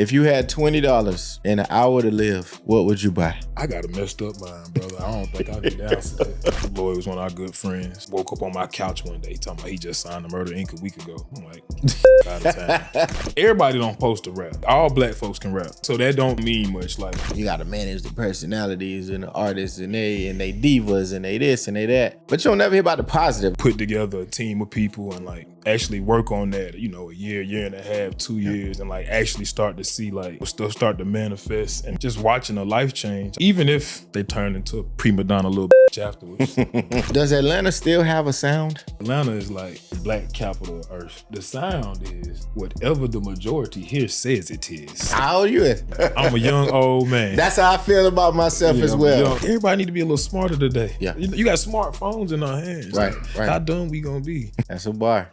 If you had $20 and an hour to live, what would you buy? I got a messed up mind, brother. I don't think I need to answer that. Lloyd was one of our good friends. Woke up on my couch one day talking about he just signed the Murder Inc. a week ago. I'm like, out of time. Everybody don't post to rap. All black folks can rap. So that don't mean much. Like, you gotta manage the personalities and the artists and they divas and they this and they that. But you don't never hear about the positive. Put together a team of people and like actually work on that, you know, a year and a half, 2 years, and like actually start to see like stuff start to manifest and just watching a life change, even if they turn into a prima donna little bitch afterwards. Does Atlanta still have a sound? Atlanta is like black capital of earth. The sound is whatever the majority here says it is. How old you is? I'm a young old man. That's how I feel about myself as well. Everybody need to be a little smarter today. Yeah. You got smartphones in our hands. Right. How dumb we gonna be? That's a bar.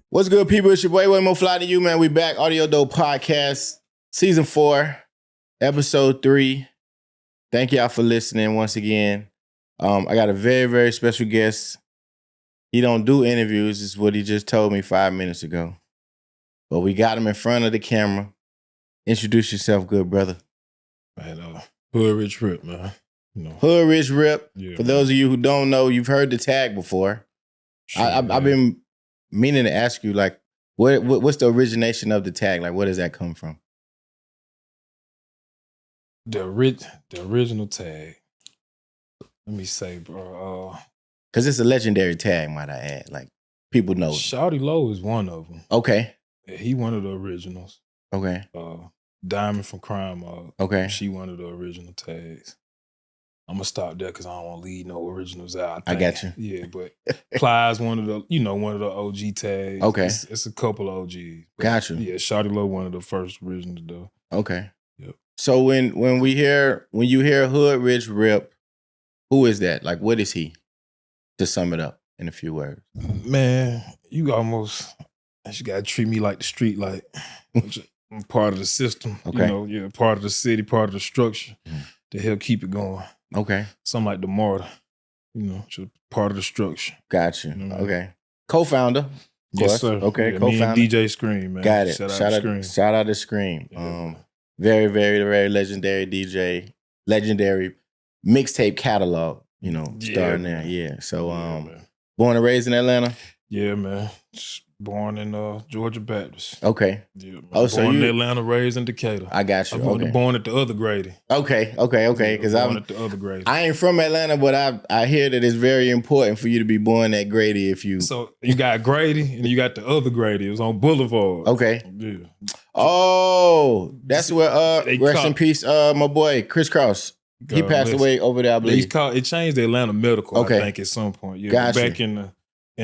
What's good, people? It's your boy, Way More Fly Than You, man. We back. Audio Dope Podcast, Season 4, Episode 3. Thank y'all for listening once again. I got a very, very special guest. He don't do interviews, is what he just told me 5 minutes ago. But we got him in front of the camera. Introduce yourself, good brother. Man, Hood Rich Rip, man. You know. Hood Rich Rip. Yeah, for those of you who don't know, you've heard the tag before. Sure, I've been meaning to ask you, like, what's the origination of the tag? Like, where does that come from? The original tag. Let me say, bro. Because it's a legendary tag, might I add. Like, people know it. Shawty Low is one of them. Okay. Yeah, he one of the originals. Okay. Diamond from Crime Mob. Okay. She one of the original tags. I'm gonna stop there because I don't want to leave no originals out. I got you. Yeah, but Plies one of the OG tags. Okay. It's a couple OGs. Got you. Yeah, Shawty Low one of the first originals though. Okay. Yep. So when you hear Hood Rich Rip, who is that? Like, what is he? To sum it up in a few words. Man, you gotta treat me like the street, like I'm part of the system. Okay. Part of the city, part of the structure to help keep it going. Okay. Something like the martyr, just part of the structure. Got you. Mm-hmm. Okay. Co-founder. Yes, sir. Okay, yeah, co-founder. Me and DJ Scream, man. Got it. Shout out to Scream. Shout out to Scream. Yeah. Very, very, very legendary DJ. Legendary mixtape catalog, starting there. Yeah. So born and raised in Atlanta? Yeah, man. Just born in Georgia Baptist. Okay. Yeah, man. Oh, so born you in Atlanta, raised in Decatur. I got you. I'm born at the other Grady. Okay. Because born at the other Grady. I ain't from Atlanta, but I hear that it's very important for you to be born at Grady if you. So you got Grady and you got the other Grady. It was on Boulevard. Okay. Yeah. Oh, that's where rest in peace, my boy Chris Cross. He passed away over there, I believe. It changed the Atlanta Medical, okay. I think, at some point. Yeah, gotcha. Back in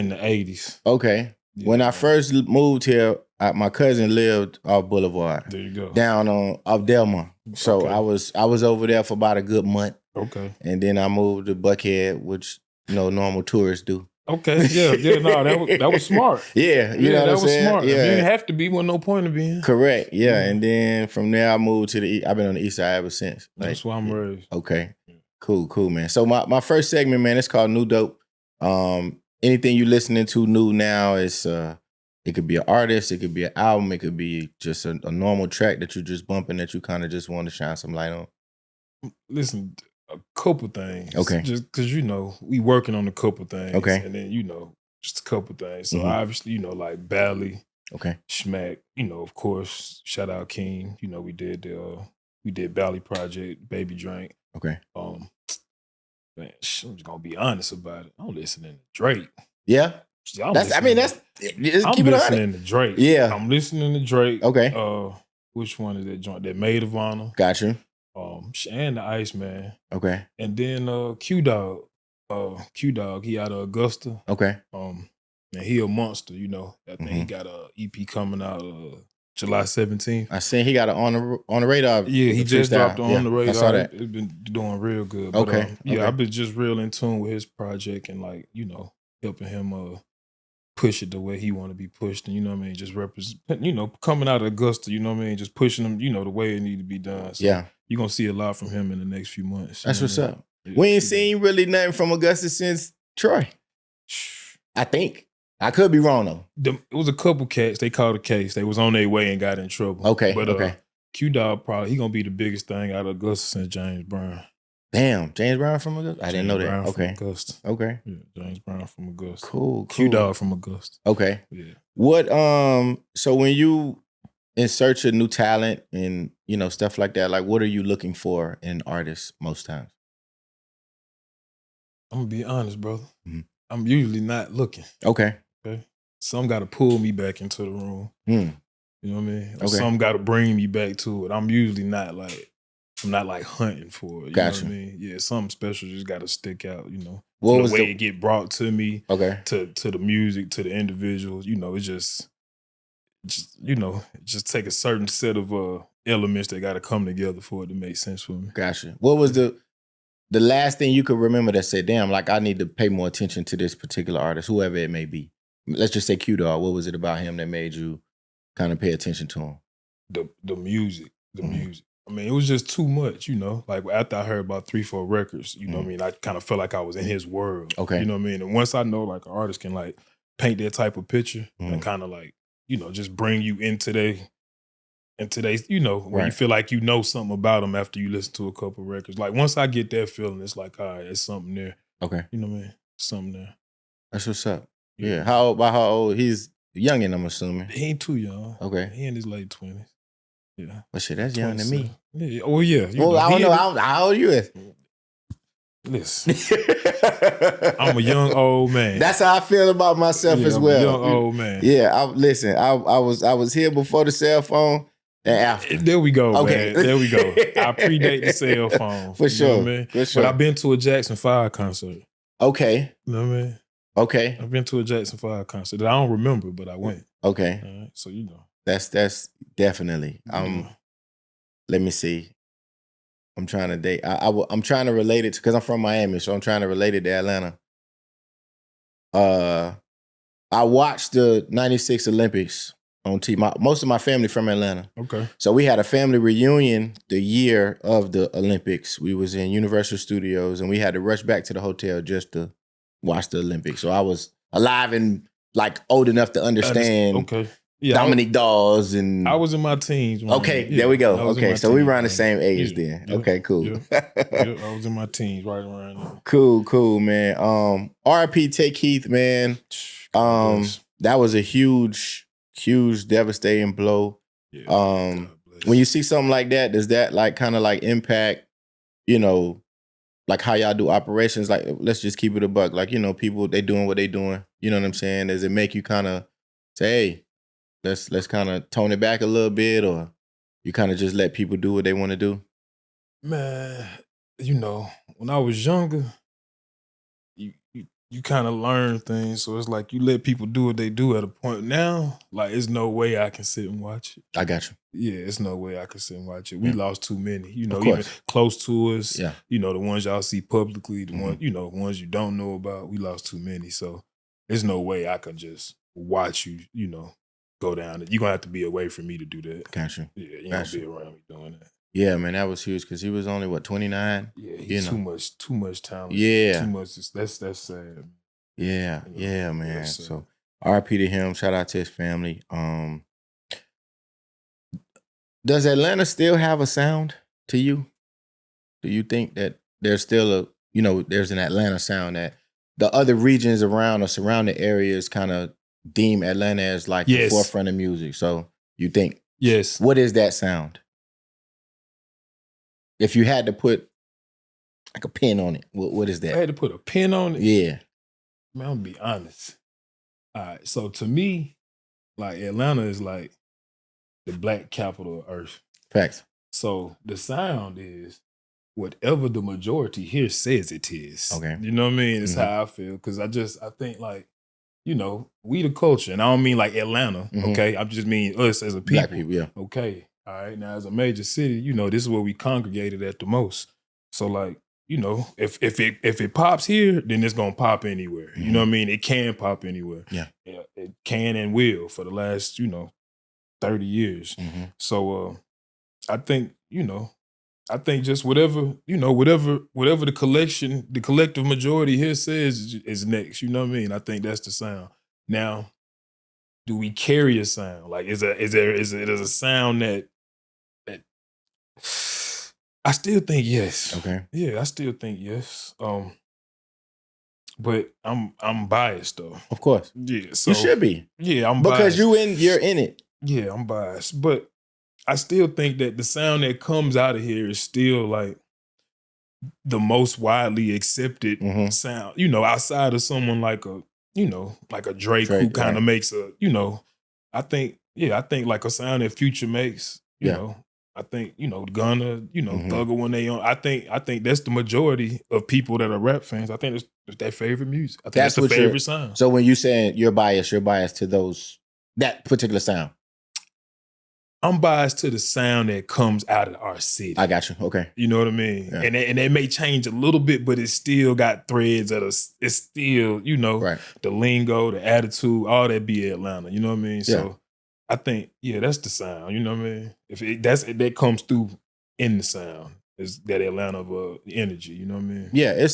the 80s. Okay. Yeah. When I first moved here, my cousin lived off Boulevard. There you go. Down off Delmar. So okay. I was over there for about a good month. Okay. And then I moved to Buckhead, which normal tourists do. Okay, no, that was smart. Yeah, you know what I'm saying? Was smart. Yeah. You didn't have to be, wasn't no point of being. Correct, yeah. And then from there I moved to I've been on the east side ever since. That's why I'm raised. Okay, cool, man. So my first segment, man, it's called New Dope. Anything you listening to new now is, it could be an artist, it could be an album, it could be just a normal track that you're just bumping that you kind of just want to shine some light on. Listen, a couple things. Okay. Just because, we working on a couple things. Okay. And then, just a couple things. So obviously, like Bally. Okay. Schmack, of course, shout out King. We did Bally Project, Baby Drink. Okay. Man, I'm just gonna be honest about it. I'm listening to Drake. Yeah. I'm listening to Drake. Yeah. I'm listening to Drake. Okay. Which one is that joint? That Maid of Honor. Got you. And the Iceman. Okay. And then Q Dog. He out of Augusta. Okay. And he a monster, I think he got a EP coming out July 17th. I seen he got it on the radar. Yeah, he just dropped on the radar. I saw that. It's been doing real good. But, Okay. I've been just real in tune with his project and helping him push it the way he want to be pushed, and just represent, coming out of Augusta, just pushing him, the way it need to be done. So yeah. you're gonna see a lot from him in the next few months. That's what's up. Yeah, We ain't seen really nothing from Augusta since Troy. I think. I could be wrong though. It was a couple cats. They called a case. They was on their way and got in trouble. Okay. But okay. Q-Dog probably he gonna be the biggest thing out of Augusta since James Brown. Damn, James Brown from Augusta? I didn't know that. Brown Okay. From Augusta. Okay. Yeah, James Brown from Augusta. Cool. Q-Dog from Augusta. Okay. Yeah. What so when you in search of new talent and stuff like that, like what are you looking for in artists most times? I'm gonna be honest, brother. Mm-hmm. I'm usually not looking. Okay. Some got to pull me back into the room. Mm. You know what I mean? Or Okay. some got to bring me back to it. I'm usually not like hunting for it. You Gotcha. know what I mean? Yeah, something special just got to stick out. What the was way it get brought to me. Okay. To the music, to the individuals. It's just take a certain set of elements that got to come together for it to make sense for me. Gotcha. What was the last thing you could remember that said, damn, like I need to pay more attention to this particular artist, whoever it may be? Let's just say Q-Dog. What was it about him that made you kind of pay attention to him? The music. The Mhm. music. I mean, it was just too much, Like after I heard about 3-4 records, what I mean? I kind of felt like I was in his world. Okay. You know what I mean? And once I know like an artist can like paint that type of picture and kind of like, just bring you into today's, where you feel like you know something about them after you listen to a couple records. Like once I get that feeling, it's like, all right, there's something there. Okay. You know what I mean? Something there. That's what's up. Yeah. How old? He's youngin', I'm assuming. He ain't too young. Okay. He in his late 20s. Yeah. But shit, that's younger than me. Yeah. Oh, yeah. Well, I don't know. How old you is? Listen. I'm a young old man. That's how I feel about myself as well. I'm a young old man. Yeah. I was here before the cell phone and after. There we go. Okay. Man. There we go. I predate the cell phone. For sure. Know what I mean? For sure. But I've been to a Jackson 5 concert. Okay. You know what I mean? Okay. I've been to a Jackson 5 concert that I don't remember, but I went. Okay. All right. So That's definitely. Let me see. I'm trying to date. I'm trying to relate it because I'm from Miami, so I'm trying to relate it to Atlanta. I watched the '96 Olympics on TV. Most of my family from Atlanta. Okay. So we had a family reunion the year of the Olympics. We was in Universal Studios, and we had to rush back to the hotel just to watch the Olympics. So I was alive and like old enough to understand. Okay. Yeah, Dominique Dawes and I was in my teens. Okay, there we go. Okay, so we around the same age then. Yeah, okay, cool. Yeah, I was in my teens right around there. Cool, man. R.I.P. Take Keith, man. That was a huge, devastating blow. Yeah, when you see something like that, does that like kind of like impact, like how y'all do operations? Like, let's just keep it a buck. Like, people, they doing what they doing. You know what I'm saying? Does it make you kind of say, hey, let's kind of tone it back a little bit, or you kind of just let people do what they want to do? Man, when I was younger, you kind of learn things. So it's like you let people do what they do at a point. Now, like, there's no way I can sit and watch it. I got you. Yeah, it's no way I can sit and watch it. We lost too many, Of even course. close to us. Yeah. The ones y'all see publicly, the ones you don't know about. We lost too many. So there's no way I can just watch you, go down. You're going to have to be away from me to do that. Got you. Yeah, you don't be around me doing that. Yeah, man, that was huge because he was only, 29? Yeah, he's too much talent. Yeah. Too much. That's sad. Yeah, man. That's sad. So RP to him. Shout out to his family. Does Atlanta still have a sound to you? Do you think that there's still there's an Atlanta sound that the other regions around or surrounding areas kind of deem Atlanta as like the forefront of music? So you think, yes. What is that sound? If you had to put like a pin on it, what is that? I had to put a pin on it? Yeah. Man, I'm gonna be honest. All right, so to me, like Atlanta is like the black capital of Earth. Facts. So the sound is whatever the majority here says it is. Okay. You know what I mean? It's how I feel. Because I think like, we the culture. And I don't mean like Atlanta, okay? I just mean us as a people. Black people, yeah. Okay. All right. Now, as a major city, this is where we congregated at the most. So like, if it pops here, then it's gonna pop anywhere. You know what I mean? It can pop anywhere. Yeah. It can and will for the last, 30 years. So I think, I think just whatever the collective majority here says is next. You know what I mean? I think that's the sound. Now, do we carry a sound? Like, is it a sound that I still think yes. Okay. Yeah, I still think yes. But I'm biased though. Of course. Yeah, so You should be. Yeah, I'm Because biased. you're in it. Yeah, I'm biased. But I still think that the sound that comes out of here is still like the most widely accepted sound, outside of someone like a Drake who kind of makes I think like a sound that Future makes, you know, I think, Gunna, Thugger when they on, I think that's the majority of people that are rap fans. I think it's their favorite music. I think that's the favorite sound. So when you saying you're biased to that particular sound. I'm biased to the sound that comes out of our city. I got you. Okay. You know what I mean? Yeah. And it may change a little bit, but it's still got threads that it's still, the lingo, the attitude, all that be Atlanta. You know what I mean? Yeah. So I think, that's the sound. You know what I mean? If that comes through in the sound, is that Atlanta energy. You know what I mean? Yeah,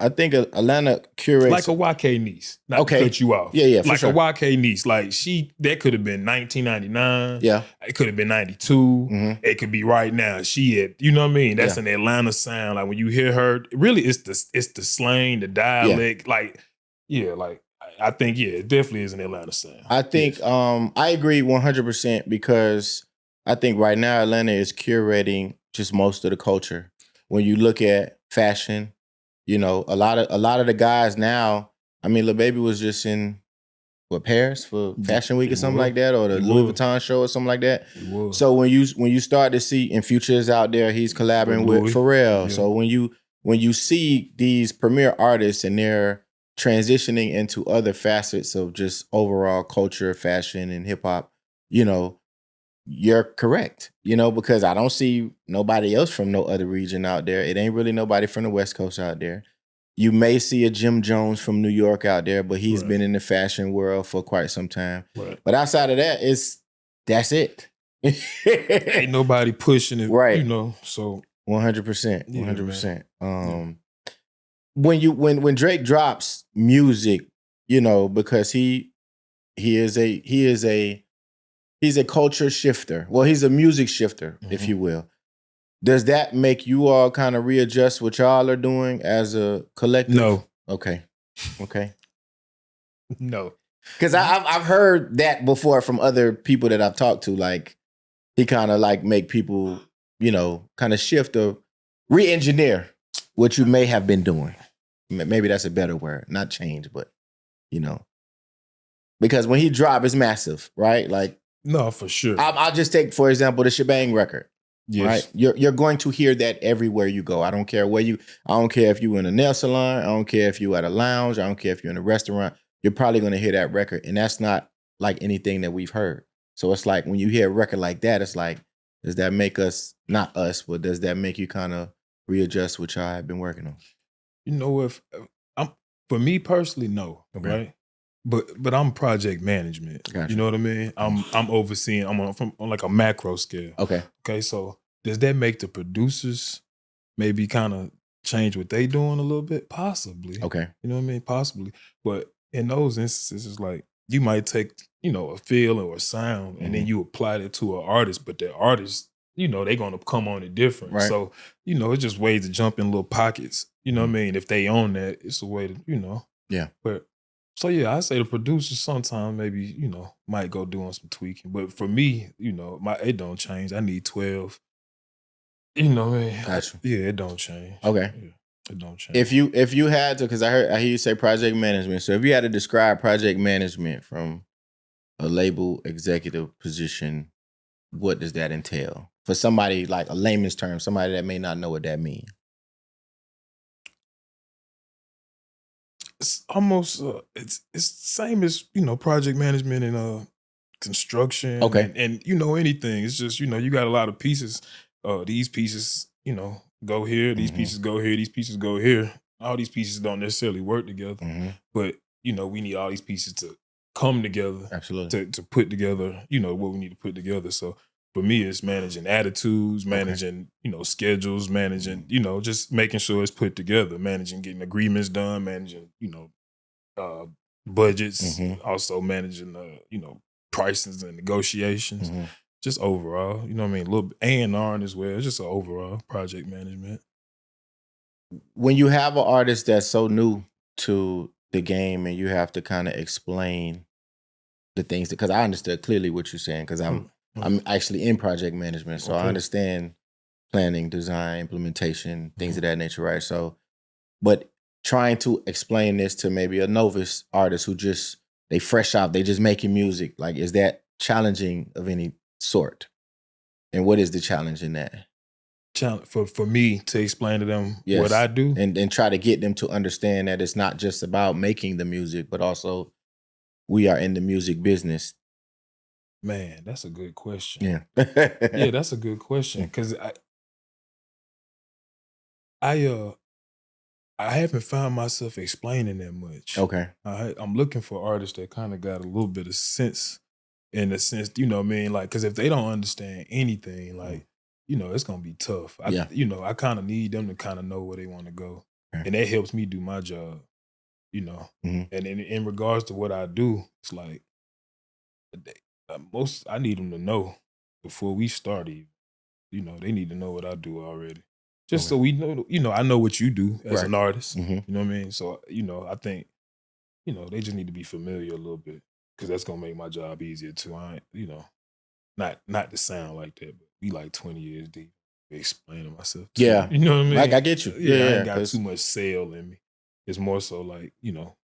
I think Atlanta curates like a YK niece. Not to cut you off. Yeah, like sure. a YK niece. Like that could have been 1999. Yeah. It could have been 92. It could be right now. You know what I mean? That's an Atlanta sound. Like when you hear her, really it's the slang, the dialect. Yeah. I think, it definitely is an Atlanta sound. I think I agree 100% because I think right now Atlanta is curating just most of the culture. When you look at fashion, a lot of the guys now, I mean, Lil Baby was just in Paris for Fashion Week or something like that, or the Louis Vuitton show or something like that. So when you start to see, and Future is out there, he's collaborating with Pharrell. Yeah. So when you see these premier artists and they're transitioning into other facets of just overall culture, fashion, and hip hop, you're correct, because I don't see nobody else from no other region out there. It ain't really nobody from the West Coast out there. You may see a Jim Jones from New York out there, but he's been in the fashion world for quite some time. Right. But outside of that, that's it. Ain't nobody pushing it, right? So 100%, 100%. When Drake drops music, because he's a culture shifter. Well, he's a music shifter, if you will. Does that make you all kind of readjust what y'all are doing as a collective? No. Okay. No. Because I've heard that before from other people that I've talked to. Like, he kind of like make people, kind of shift or re-engineer what you may have been doing. Maybe that's a better word. Not change, but, Because when he drop, it's massive, right? Like, no, for sure. I'll just take, for example, the Shebang record. Yes. Right? You're going to hear that everywhere you go. I don't care I don't care if you in a nail salon. I don't care if you at a lounge. I don't care if you're in a restaurant. You're probably going to hear that record. And that's not like anything that we've heard. So it's like when you hear a record like that, it's like, does that make us, not us, but does that make you kind of readjust what y'all have been working on? For me personally, no. Okay. Right? But I'm project management. Gotcha. You know what I mean? I'm overseeing. I'm on like a macro scale. Okay. Okay. So does that make the producers maybe kind of change what they doing a little bit? Possibly. Okay. You know what I mean? Possibly. But in those instances, it's like you might take a feel or a sound and then you apply it to an artist, but the artist, they're gonna come on it different. Right. So it's just ways to jump in little pockets. You know what I mean? If they own that, it's a way to Yeah. But. So yeah, I say the producers sometimes maybe, might go doing some tweaking. But for me, it don't change. I need 12. You know what I mean? Gotcha. It don't change. Okay. Yeah, it don't change. If you had to, because I hear you say project management. So if you had to describe project management from a label executive position, what does that entail? For somebody like a layman's term, somebody that may not know what that means. It's almost it's the same as project management and construction. Okay. And anything. It's just you got a lot of pieces. These pieces go here. These pieces go here. These pieces go here. All these pieces don't necessarily work together, but we need all these pieces to come together. Absolutely. To put together what we need to put together. So for me, it's managing attitudes, managing, schedules, managing, just making sure it's put together, managing getting agreements done, managing, budgets, also managing, prices and negotiations, just overall, you know what I mean? A little A&R as well, just an overall project management. When you have an artist that's so new to the game and you have to kind of explain the things, because I understood clearly what you're saying, because I'm actually in project management, so I understand planning, design, implementation, things of that nature, right? So, but trying to explain this to maybe a novice artist who they fresh out, they just making music, like, is that challenging of any sort? And what is the challenge in that? For me to explain to them what I do? And try to get them to understand that it's not just about making the music, but also we are in the music business. Man, that's a good question. Yeah. Yeah, that's a good question. Because I haven't found myself explaining that much. Okay. I'm looking for artists that kind of got a little bit of sense, in the sense, you know what I mean? Like, because if they don't understand anything, like, it's going to be tough. I kind of need them to kind of know where they want to go. Okay. And that helps me do my job, And in regards to what I do, it's like, I need them to know before we start even. They need to know what I do already. Just so we know, I know what you do as an artist. You know what I mean? So, I think, they just need to be familiar a little bit, because that's going to make my job easier too. I ain't, not to sound like that, but we like 20 years deep explaining myself. Yeah. You know what I mean? Like, I get you. Yeah, I ain't got too much sale in me. It's more so like,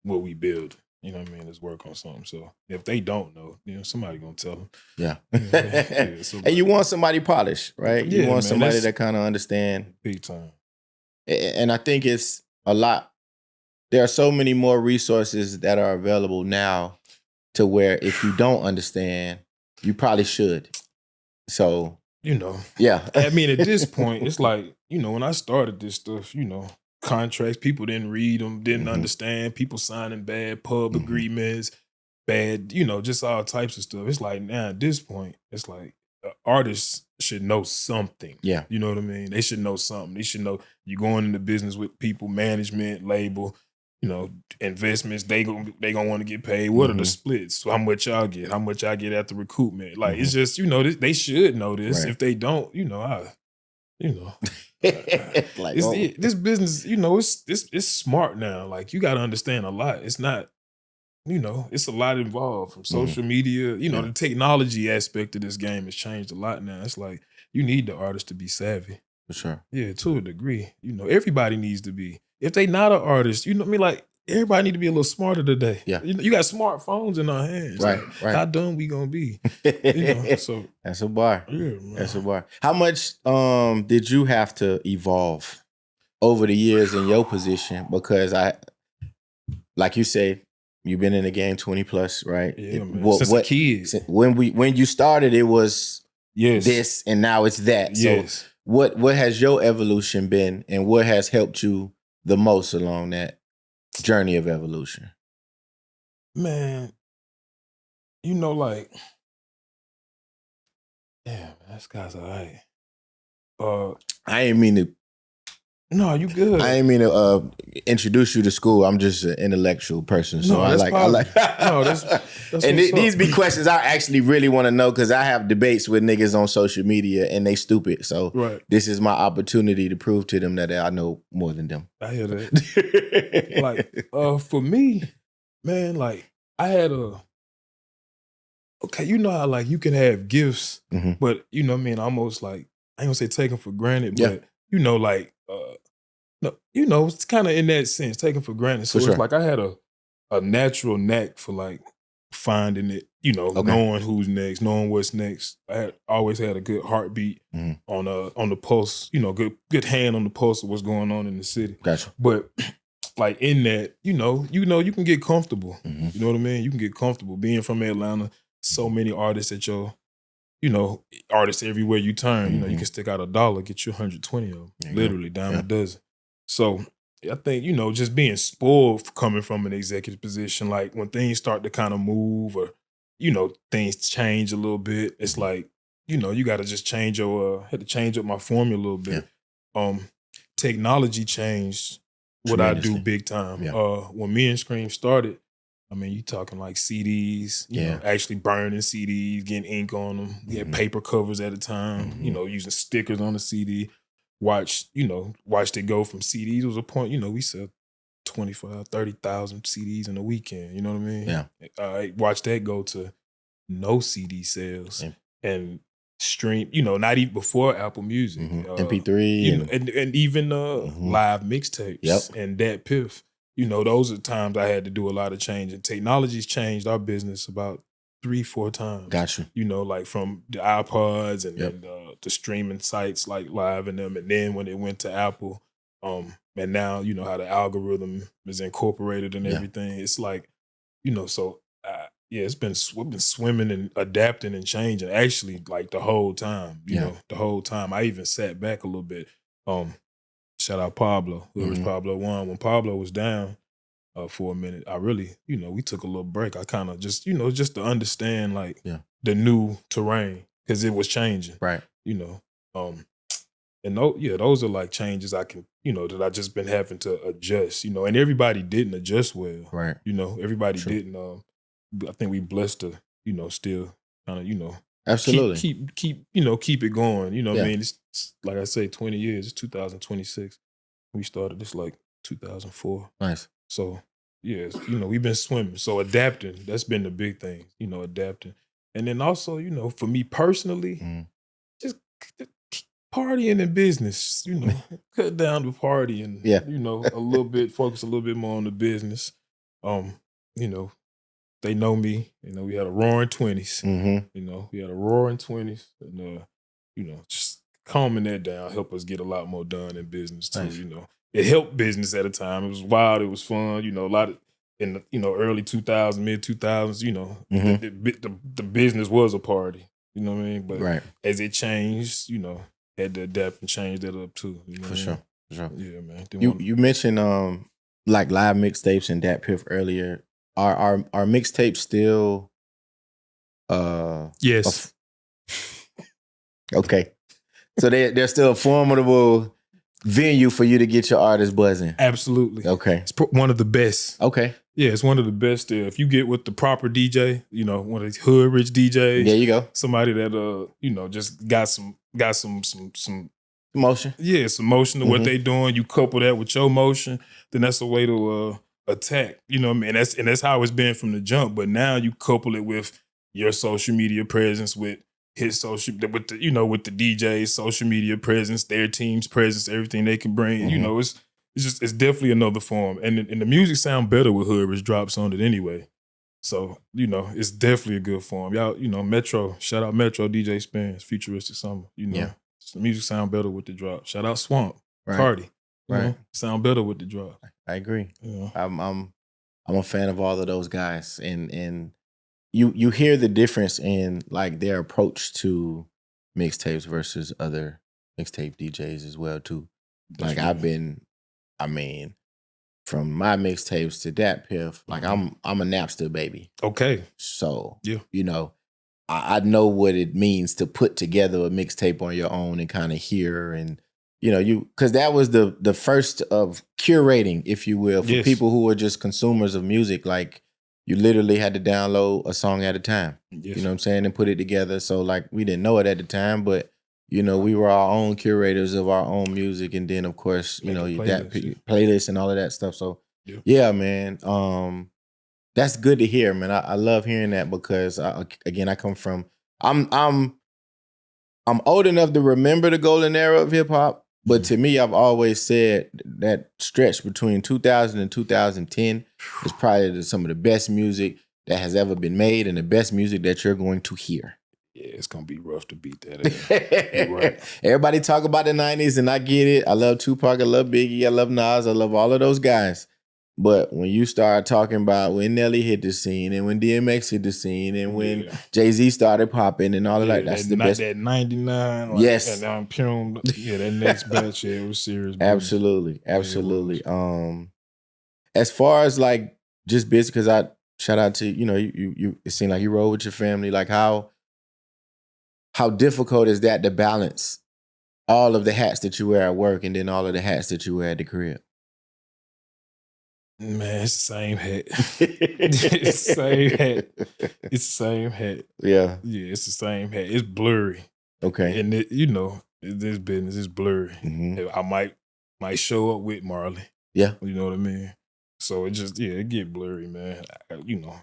what we build. You know what I mean? Let's work on something. So if they don't know, somebody gonna tell them. Yeah. And you want somebody polished, right? You want somebody that kind of understand. Big time. And I think it's a lot. There are so many more resources that are available now, to where if you don't understand, you probably should. So, yeah. I mean, at this point, it's like, when I started this stuff, contracts, people didn't read them, didn't understand, people signing bad pub agreements, bad, just all types of stuff. It's like, now at this point, it's like artists should know something. Yeah. You know what I mean? They should know something. They should know you're going into business with people, management, label, investments, they gonna want to get paid. What are the splits? How much y'all get? How much I get at the recoupment? Like, it's just, they should know this. Right. If they don't, like, this business, it's smart now. Like, you got to understand a lot. It's not, it's a lot involved, from social media. The technology aspect of this game has changed a lot now. It's like, you need the artist to be savvy. For sure. Yeah, to a degree. Everybody needs to be. If they not an artist, what I mean? Like, everybody need to be a little smarter today. Yeah. You got smartphones in our hands. Right, like, right. How dumb we gonna be? So that's a bar. Yeah, man. That's a bar. How much did you have to evolve over the years in your position? Because like you say, you've been in the game 20 plus, right? Yeah, man. Since a kid. When you started, it was yes. this, and now it's that. Yes. So what has your evolution been, and what has helped you the most along that journey of evolution? Man, like, yeah, man, this guy's all right. I ain't mean to. No, you good. I ain't mean to introduce you to school. I'm just an intellectual person, so I like. No, that's and these be questions I actually really want to know, because I have debates with niggas on social media and they stupid. So This is my opportunity to prove to them that I know more than them. I hear that. Like, for me, man, like, I had okay, how like you can have gifts, but what I mean, almost like, I ain't gonna say taken for granted, but like, no, it's kind of in that sense, taken for granted. So it's like I had a natural knack for like finding it, knowing who's next, knowing what's next. I always had a good heartbeat on the pulse, good hand on the pulse of what's going on in the city. Gotcha. But like, in that, you can get comfortable. You know what I mean? You can get comfortable being from Atlanta. So many artists at your, artists everywhere you turn. You can stick out $1, get you 120 of them, literally dime a dozen. So I think, just being spoiled coming from an executive position, like when things start to kind of move, or, things change a little bit, it's like, you got to just change your, had to change up my formula a little bit. Technology changed what I do big time. Yeah. When me and Scream started, I mean, you talking like CDs, you know, actually burning CDs, getting ink on them. We had paper covers at a time, you know, using stickers on the CD. Watched it go from CDs. It was a point, we said 25, 30,000 CDs in a weekend. You know what I mean? Yeah. I watched that go to no CD sales and stream, not even before Apple Music. MP3 and even live mixtapes and that piff. Those are times I had to do a lot of change. And technology's changed our business about 3-4 times. Gotcha. Like from the iPods and then the streaming sites like Live and them. And then when it went to Apple, and now how the algorithm is incorporated and everything. It's like, so we've been swimming and adapting and changing actually like the whole time. The whole time. I even sat back a little bit. Shout out Pablo, whoever's Pablo One. When Pablo was down for a minute, I really, we took a little break. I kind of just, just to understand like the new terrain because it was changing. Right. And those are like changes I can, that I just been having to adjust, and everybody didn't adjust well. Right. Everybody didn't. I think we blessed to, still kind of, absolutely keep it going. I mean, it's like I say, 20 years. It's 2026. We started this like 2004. Nice. So yes, we've been swimming. So adapting, that's been the big thing. Adapting, and then also, for me personally, just partying in business. Cut down the partying. A little bit, focus a little bit more on the business. They know me. We had a roaring 20s. We had a roaring 20s. And, just calming that down helped us get a lot more done in business too. Nice. It helped business at a time. It was wild. It was fun. A lot of, in the, early 2000s, mid 2000s, the business was a party. You know what I mean? But as it changed, had to adapt and change that up too. For sure. Yeah, man. You mentioned like live mixtapes and Dat Piff earlier. Are mixtapes still yes. Okay. So they're still a formidable venue for you to get your artists buzzing. Absolutely. Okay. It's one of the best. Okay. Yeah, it's one of the best. If you get with the proper DJ, one of these hood rich DJs. There you go. Somebody that just got some motion. Yeah, some motion to what they doing. You couple that with your motion, then that's a way to attack. You know what I mean? That's how it's been from the jump. But now you couple it with your social media presence, with his social, with the DJ's social media presence, their team's presence, everything they can bring. It's definitely another form. And the music sound better with hood rich drops on it anyway. So, it's definitely a good form. Y'all, Metro, shout out Metro, DJ Spence, Futuristic Summer. The music sound better with the drop. Shout out Swamp, Cardi. Sound better with the drop. I agree. Yeah. I'm a fan of all of those guys. And you hear the difference in like their approach to mixtapes versus other mixtape DJs as well too. Like from my mixtapes to Dat Piff, like I'm a Napster baby. Okay. So I know what it means to put together a mixtape on your own and kind of hear and because that was the first of curating, if you will, for people who are just consumers of music. Like you literally had to download a song at a time. Yes. You know what I'm saying? And put it together. So like we didn't know it at the time, but we were our own curators of our own music. And then of course, playlists and all of that stuff. So yeah, man. That's good to hear, man. I love hearing that because I come from I'm old enough to remember the golden era of hip hop, but to me, I've always said that stretch between 2000 and 2010 is probably some of the best music that has ever been made and the best music that you're going to hear. Yeah, it's gonna be rough to beat that. You're right. Everybody talk about the 90s, and I get it. I love Tupac, I love Biggie, I love Nas, I love all of those guys. But when you start talking about when Nelly hit the scene and when DMX hit the scene and when Jay-Z started popping and all of that's the best. That 99. Yes. And Pume, that next batch, it was serious. Absolutely. As far as like just business, because I shout out to, you it seemed like you roll with your family. Like how how difficult is that to balance all of the hats that you wear at work and then all of the hats that you wear at the crib? Man, it's the same hat. It's the same hat. It's the same hat. Yeah. Yeah, it's the same hat. It's blurry. Okay. And this business is blurry. I might show up with Marley. Yeah. You know what I mean? So it just, it get blurry, man.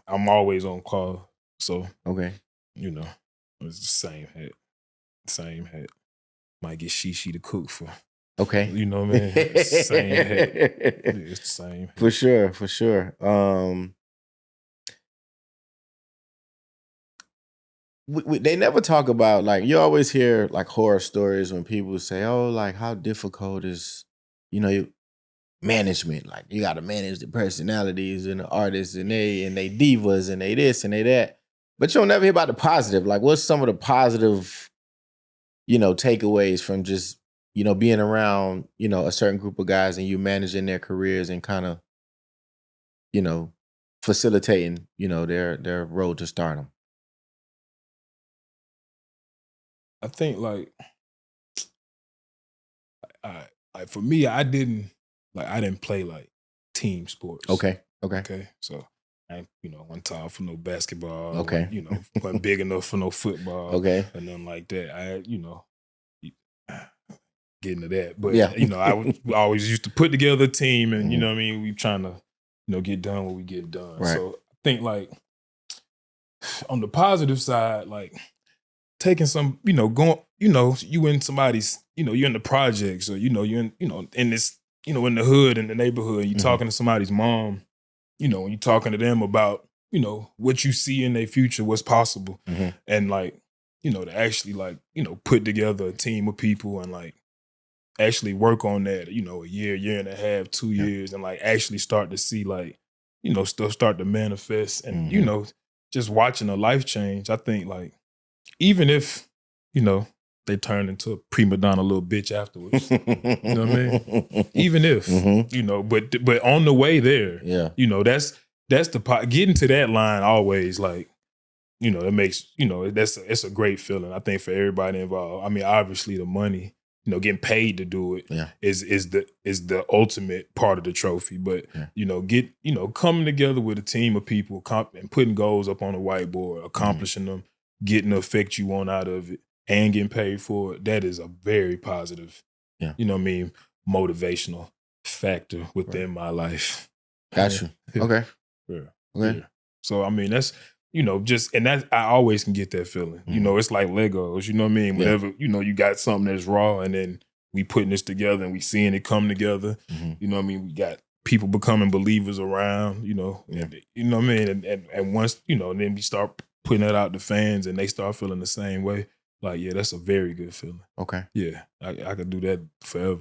I'm always on call. So, Okay. It's the same hat. Same hat. Might get Shishi to cook for. Okay. You know what I mean? It's the same hat. It's the same hat. For sure, for sure. They never talk about, like, you always hear like horror stories when people say, oh, like how difficult is, management. Like you got to manage the personalities and the artists and they divas and they this and they that. But you don't never hear about the positive. Like what's some of the positive, takeaways from just, being around, a certain group of guys and you managing their careers and kind of, facilitating, their road to stardom? I think for me, I didn't play like team sports. Okay. So I wasn't tall for no basketball. Okay. Wasn't big enough for no football. Okay. And nothing like that. I getting to that. But yeah. I always used to put together a team and you know what I mean, we trying to get done what we get done. Right. So I think like on the positive side, like taking some, going, you in somebody's, you're in the projects or, you're in, in this, in the hood, in the neighborhood, you talking to somebody's mom, when you talking to them about, what you see in their future, what's possible. And like, to actually like, put together a team of people and like actually work on that, a year and a half, 2 years, and like actually start to see like, stuff start to manifest and, just watching a life change. I think like, even if, they turn into a prima donna little bitch afterwards. You know what I mean? Even if, but on the way there, that's the part. Getting to that line always like, it makes, it's a great feeling. I think for everybody involved. I mean, obviously the money, getting paid to do it is the ultimate part of the trophy. But, coming together with a team of people and putting goals up on a whiteboard, accomplishing them, getting the effect you want out of it and getting paid for it, that is a very positive, motivational factor within my life. Got you. Okay. Yeah. Okay. Yeah. So, I mean, that's, and that I always can get that feeling. It's like Legos, you know what I mean? Whenever, you got something that's raw and then we putting this together and we seeing it come together, you know what I mean? We got people becoming believers around, and, you know what I mean? And once, and then we start putting that out to fans and they start feeling the same way. Like, yeah, that's a very good feeling. Okay. Yeah, I could do that forever.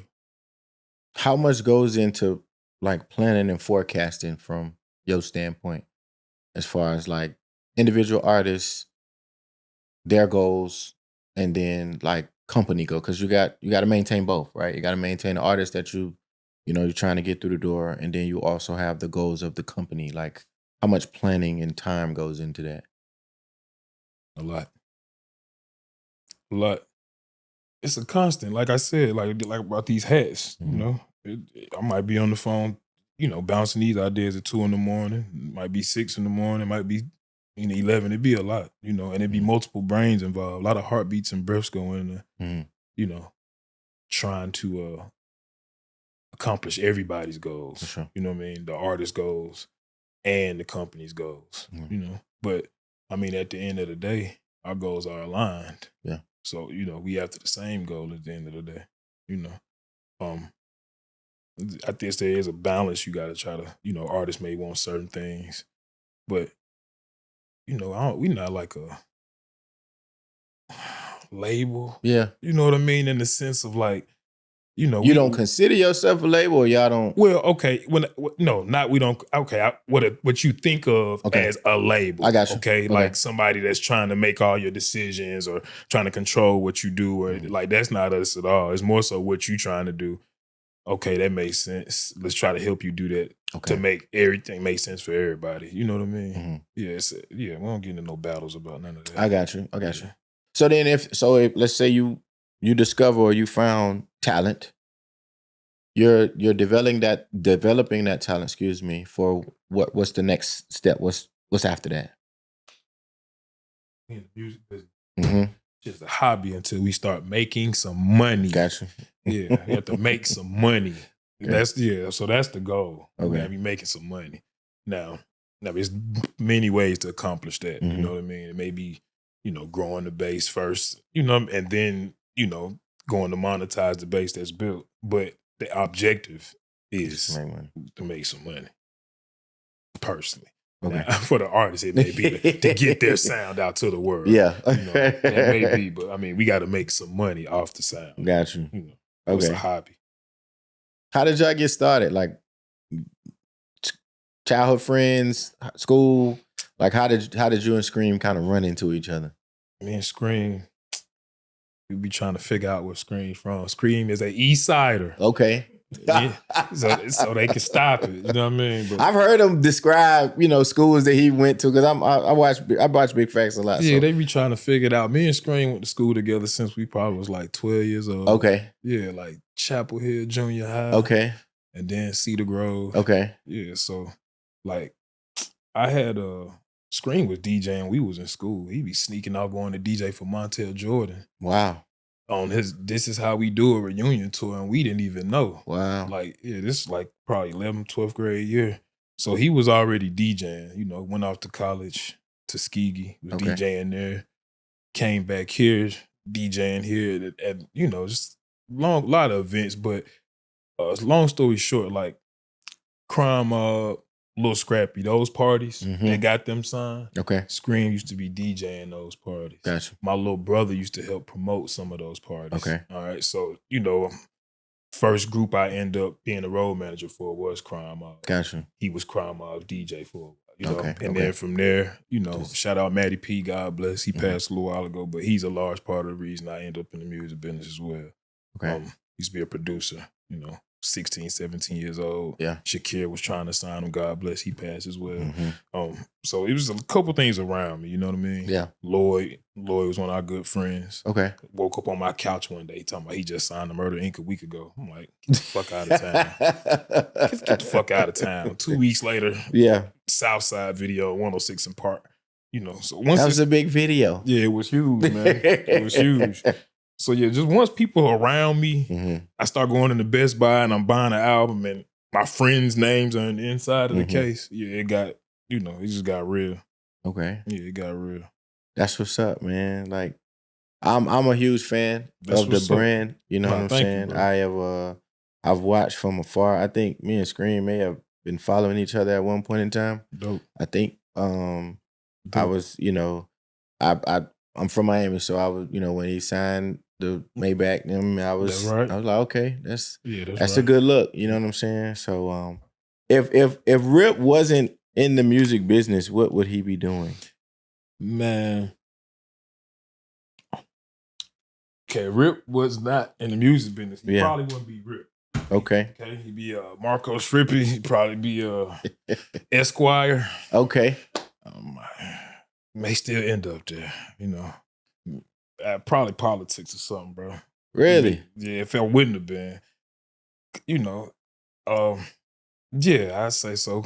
How much goes into like planning and forecasting from your standpoint as far as like individual artists, their goals, and then like company goals? Because you got to maintain both, right? You got to maintain the artist that you're trying to get through the door, and then you also have the goals of the company. Like, how much planning and time goes into that? A lot. It's a constant. Like I said, like about these hats, I might be on the phone, bouncing these ideas at 2 a.m. It might be 6 a.m. It might be 11. It'd be a lot, and it'd be multiple brains involved. A lot of heartbeats and breaths go in there, trying to accomplish everybody's goals. For sure. You know what I mean? The artist's goals and the company's goals, But, I mean, at the end of the day, our goals are aligned. Yeah. So, we after the same goal at the end of the day, I think there is a balance you got to try to, artists may want certain things, but, we're not like a label. Yeah. You know what I mean? In the sense of like, you don't consider yourself a label, or y'all don't? Well, okay. We don't. Okay, what you think of as a label? I got you. Okay, like somebody that's trying to make all your decisions or trying to control what you do, or like that's not us at all. It's more so what you trying to do. Okay, that makes sense. Let's try to help you do that to make everything make sense for everybody. You know what I mean? Yeah, we don't get into no battles about none of that. I got you. So then if let's say you discover or you found talent, you're developing that talent, excuse me, for what's the next step? What's after that? In the music business. Mm-hmm. Just a hobby until we start making some money. Gotcha. Yeah, you have to make some money. Okay. So that's the goal. Okay. We gotta be making some money. Now there's many ways to accomplish that. Mm-hmm. You know what I mean? It may be, growing the base first, and then, going to monetize the base that's built. But the objective is to make some money. Personally. Okay. Now, for the artist, it may be to get their sound out to the world. Yeah. That may be, but I mean, we got to make some money off the sound. Got you. It's a hobby. How did y'all get started? Like childhood friends, school? Like how did you and Scream kind of run into each other? Me and Scream, we be trying to figure out where Scream's from. Scream is a East Sider. Okay. Yeah, so they can stop it. You know what I mean? But I've heard him describe, schools that he went to because I watch Big Facts a lot. Yeah, so. they be trying to figure it out. Me and Scream went to school together since we probably was like 12 years old. Okay. Yeah, like Chapel Hill Junior High. Okay. And then Cedar Grove. Okay. Yeah, so like I had Scream was DJing. We was in school. He be sneaking out going to DJ for Montel Jordan. Wow. On his This Is How We Do a reunion tour, and we didn't even know. Wow. Like, yeah, this is like probably 11th, 12th grade year. So he was already DJing, went off to college, Tuskegee, was DJing there, came back here, DJing here at just lot of events. But long story short, like Crime Mob, Little Scrappy, those parties, they got them signed. Okay. Scream used to be DJing those parties. Gotcha. My little brother used to help promote some of those parties. Okay. All right. So, first group I ended up being a road manager for was Crime Mob. Gotcha. He was Crime Mob's DJ for a while, Okay. And then from there, shout out Matty P, God bless. He passed a little while ago, but he's a large part of the reason I ended up in the music business as well. Okay. Used to be a producer, 16, 17 years old. Yeah. Shakir was trying to sign him. God bless. He passed as well. So it was a couple things around me. You know what I mean? Yeah. Lloyd was one of our good friends. Okay. Woke up on my couch one day talking about he just signed the Murder Inc. a week ago. I'm like, get the fuck out of town. Get the fuck out of town. 2 weeks later, Southside video, 106 in Park. So once that was a big video. Yeah, it was huge, man. It was huge. So yeah, just once people around me, I start going into Best Buy and I'm buying an album and my friends' names are on the inside of the case. Yeah, it got, it just got real. Okay. Yeah, it got real. That's what's up, man. Like, I'm a huge fan of the brand. You know what I'm saying? I've watched from afar. I think me and Scream may have been following each other at one point in time. Dope. I think I was, I'm from Miami, so I was, when he signed the Maybach, I was like, okay, that's a good look. You know what I'm saying? So if Rip wasn't in the music business, what would he be doing? Man. Okay, Rip was not in the music business. He probably wouldn't be Rip. Okay. He'd be Marco Strippy. He'd probably be Esquire. Okay. May still end up there, probably politics or something, bro. Really? Yeah, if it wouldn't have been, I'd say so.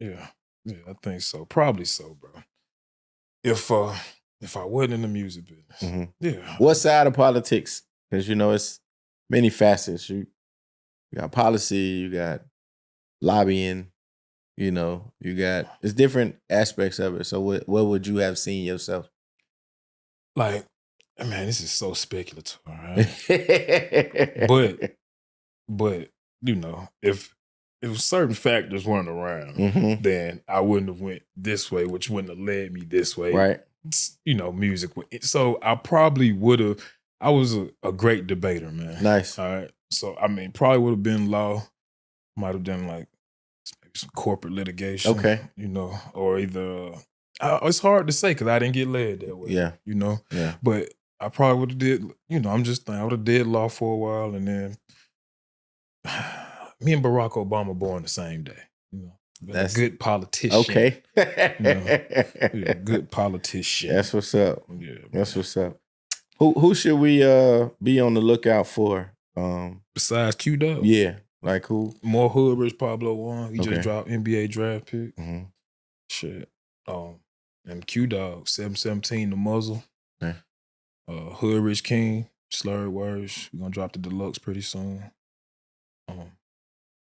Yeah, I think so. Probably so, bro. If I wasn't in the music business, yeah. What side of politics? Because it's many facets. You got policy, you got lobbying. You got it's different aspects of it. So what would you have seen yourself? Like, man, this is so speculative, right? but if certain factors weren't around, then I wouldn't have went this way, which wouldn't have led me this way. Right. Music. So I probably would have. I was a great debater, man. Nice. All right. So probably would have been law. Might have done like some corporate litigation. Okay. Or either it's hard to say because I didn't get led that way. Yeah. Yeah. But I probably would have did, I'm just thinking I would have did law for a while and then me and Barack Obama born the same day. That's a good politician. Okay. Good politician. That's what's up. Yeah. That's what's up. Who should we be on the lookout for? Besides Q-Dub? Yeah. Like who? More Hood Rich Pablo One. He Okay. just dropped NBA draft pick. Mm-hmm. Shit. And Q-Dog, 717 The Muzzle. Okay. Hood Rich King, Slurred Words. We're gonna drop the deluxe pretty soon.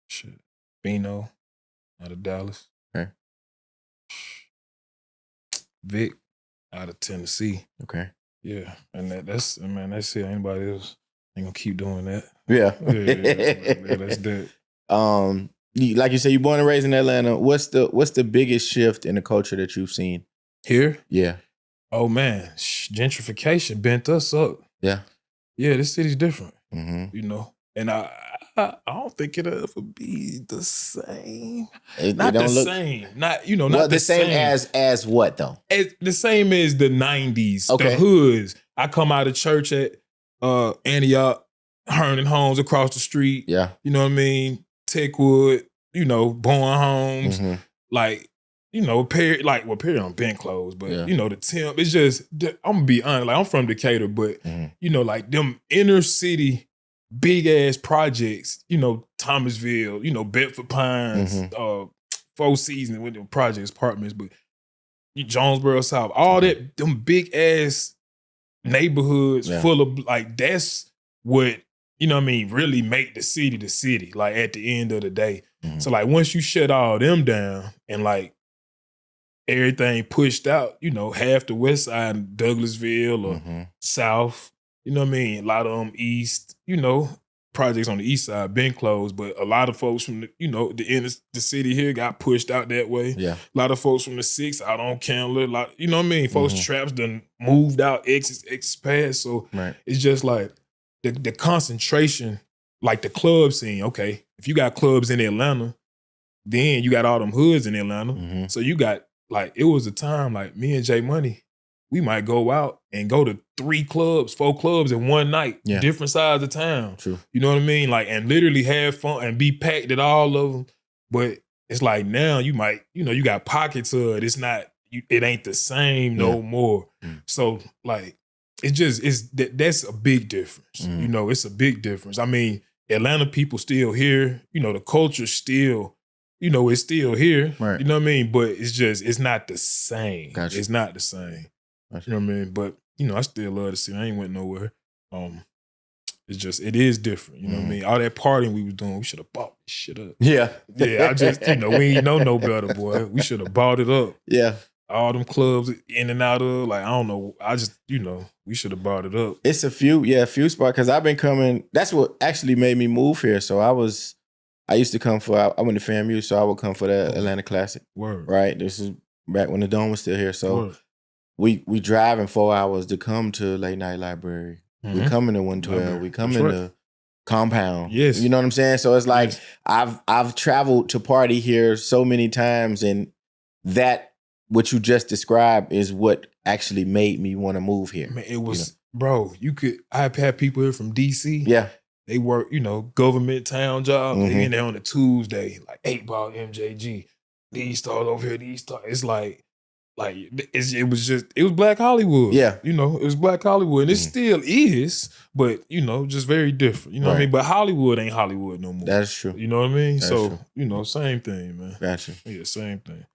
Shit. Bino out of Dallas. Okay. Vic out of Tennessee. Okay. Yeah. And that's it. Anybody else ain't gonna keep doing that. Yeah. Yeah, that's that. Like you said, you're born and raised in Atlanta. What's the biggest shift in the culture that you've seen? Here? Yeah. Oh man, gentrification bent us up. Yeah. Yeah, this city's different. Mm-hmm. You know, and I don't think it'll ever be the same. Not the same. Not not the same as what though? The same as the 90s. Okay. The hoods. I come out of church at Antioch, Herndon Homes across the street. Yeah. You know what I mean? Techwood, Bowen Homes. Mm-hmm. Like, Perry on been closed, but Yeah. the temp, it's just, I'm gonna be honest, like I'm from Decatur, but Mm-hmm. Like them inner city big ass projects, Thomasville, Bedford Pines, Four Seasons with the projects, apartments, but Jonesboro South, all that, them big ass neighborhoods full of like, that's what, really make the city, like at the end of the day. Mm-hmm. So like once you shut all them down and like everything pushed out, half the west side, Douglasville or south, a lot of them east, projects on the east side been closed, but a lot of folks from the city here got pushed out that way. Yeah. A lot of folks from the 6 out on Candler, folks traps done moved out, exits past. So it's just like the concentration, like the club scene. Okay, if you got clubs in Atlanta, then you got all them hoods in Atlanta. Mm-hmm. So you got, like, it was a time like me and J Money, we might go out and go to 3 clubs, 4 clubs in one night, different sides of town. True. You know what I mean? Like, and literally have fun and be packed at all of them. But it's like now you might, you got pockets of it. It's not, it ain't the same no more. Mm. So like, that's a big difference. Mm. It's a big difference. I mean, Atlanta people still here. The culture's still, it's still here. Right. You know what I mean? But it's not the same. Gotcha. It's not the same. Gotcha. You know what I mean? But, I still love the city. I ain't went nowhere. It is different. You know what I mean? All that partying we was doing, we should have bought this shit up. Yeah. Yeah, I just, we ain't know no better, boy. We should have bought it up. Yeah. All them clubs in and out of, like, I don't know. I just, we should have bought it up. It's a few spots, because I've been coming, that's what actually made me move here. So I used to come I went to FAMU, so I would come for the Atlanta Classic. Word. Right? This is back when the Dome was still here. So Word. we driving 4 hours to come to Late Night Library. We coming to 112. We coming to Compound. Yes. You know what I'm saying? So it's like I've traveled to party here so many times, and that what you just described is what actually made me want to move here. Man, it was, bro, I've had people here from DC. Yeah. They work, government town jobs. Mm-hmm. They in there on a Tuesday, like 8 Ball MJG. These stars over here, these stars. It's like it was Black Hollywood. Yeah. It was Black Hollywood. And it still is, but, just very different. You know what I mean? But Hollywood ain't Hollywood no more. That's true. You know what I mean? That's so, true. Same thing, man. Gotcha. Yeah, same thing.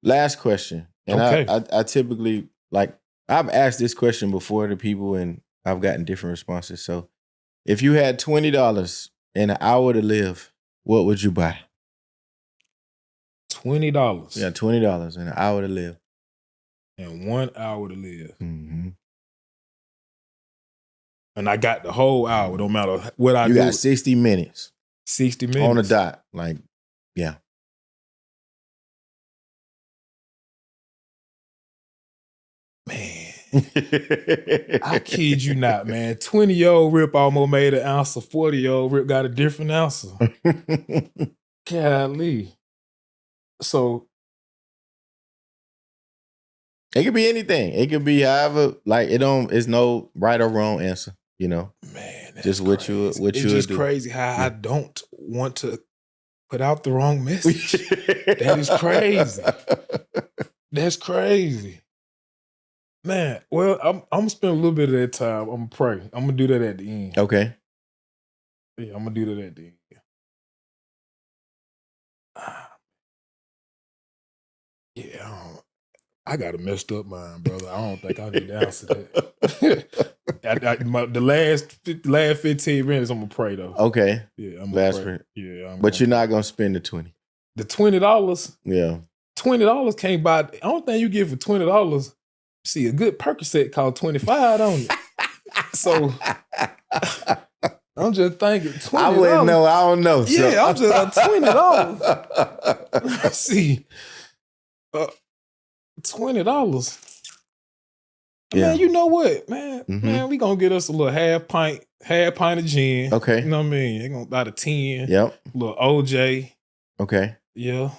Last question. And Okay. I typically, like, I've asked this question before to people and I've gotten different responses. So if you had $20 and an hour to live, what would you buy? $20. Yeah, $20 and an hour to live. And 1 hour to live. Mm-hmm. And I got the whole hour, no matter what I do. You got 60 minutes. 60 minutes. On the dot. Like, yeah. Man. I kid you not, man. 20-year-old Rip almost made an answer. 40-year-old Rip got a different answer. Golly. So it could be anything. It could be however, like it's no right or wrong answer, Man, that's just what crazy. you It's just do. crazy how I don't want to put out the wrong message. That is crazy. That's crazy. Man, well, I'm gonna spend a little bit of that time. I'm gonna pray. I'm gonna do that at the end. Okay. Yeah, I'm gonna do that at the end. Yeah, I got a messed up mind, brother. I don't think I need to answer that. The last 15 minutes, I'm gonna pray though. Okay. Yeah, I'm Last gonna pray. for- Yeah, But you're not gonna spend the 20. The $20. Yeah. $20 can't buy. I don't think you get for $20. See, a good Percocet cost $25, don't it? So I'm just thinking $20. I wouldn't know. I don't know. So. Yeah, I'm just $20. Let's see. $20. Yeah. Man, you know what, man? Mhm. Man, we gonna get us a little half pint of gin. Okay. You know what I mean? They're gonna buy the 10. Yep. A little OJ. Okay. Yeah.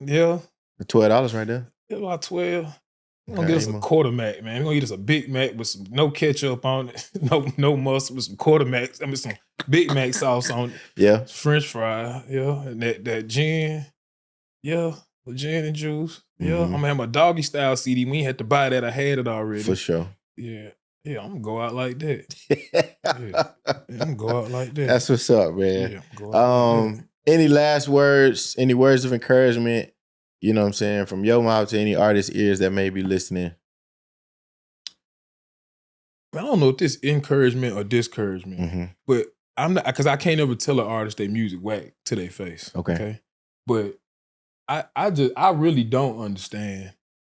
$12 right there. About 12. We're gonna Okay, get us a quarter Mac, man. We're gonna get us a Big Mac with some no ketchup on it, no mustard, with some quarter Macs. I mean some Big Mac sauce on it. Yeah. French fry, yeah. And that gin, yeah. The gin and juice. Yeah. Mhm. I'm gonna have my doggy style CD. We ain't had to buy that. I had it already. For sure. Yeah. Yeah, I'm gonna go out like that. Yeah, I'm gonna go out like that. That's what's up, man. Yeah, go out like that. Any last words, any words of encouragement, you know what I'm saying, from your mouth to any artist ears that may be listening? I don't know if this encouragement or discouragement, Mm-hmm. but I'm not, because I can't ever tell an artist their music whack to their face. Okay. But I really don't understand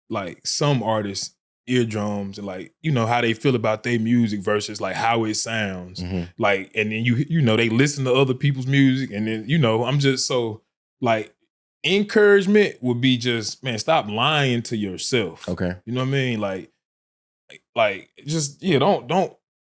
like some artists' eardrums and like, you know, how they feel about their music versus like how it sounds. Mm-hmm. Like, and then you know, they listen to other people's music, and then, you know, I'm just so like, encouragement would be just, man, stop lying to yourself. Okay. You know what I mean? Like just, yeah, don't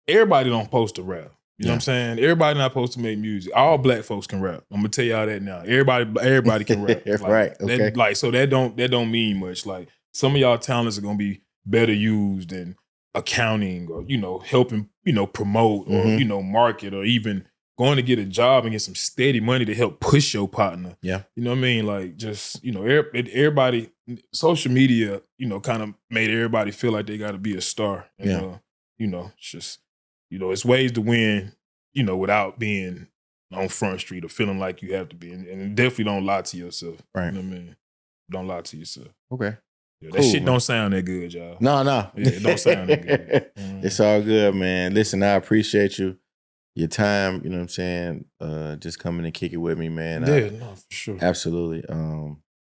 everybody don't post to rap. You know what I'm saying? Everybody not supposed to make music. All black folks can rap. I'm gonna tell y'all that now. Everybody can rap. Like, Right. Okay. so that don't mean much. Like, some of y'all talents are gonna be better used in accounting, or, you know, helping, you know, promote, or, Mhm. you know, market, or even going to get a job and get some steady money to help push your partner. Yeah. You know what I mean? Like, just, you know, everybody, social media, you know, kind of made everybody feel like they got to be a star. And, Yeah. you know, it's just, you know, it's ways to win, you know, without being on Front Street or feeling like you have to be. And definitely don't lie to yourself. Right. You know what I mean? Don't lie to yourself. Okay. Yeah, that Cool, shit man. don't sound that good, y'all. No. Yeah, it don't sound that good. It's all good, man. Listen, I appreciate your time, you know what I'm saying? Just coming and kick it with me, man. Yeah, no, for sure. Absolutely.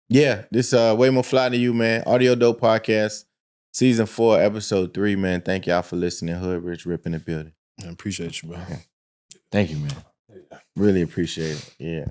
Yeah, this Way More Fly Than You, man. Audio Dope Podcast, Season 4, Episode 3, man. Thank y'all for listening. Hood Rich ripping the building. I appreciate you, bro. Thank you, man. Really appreciate it. Yeah.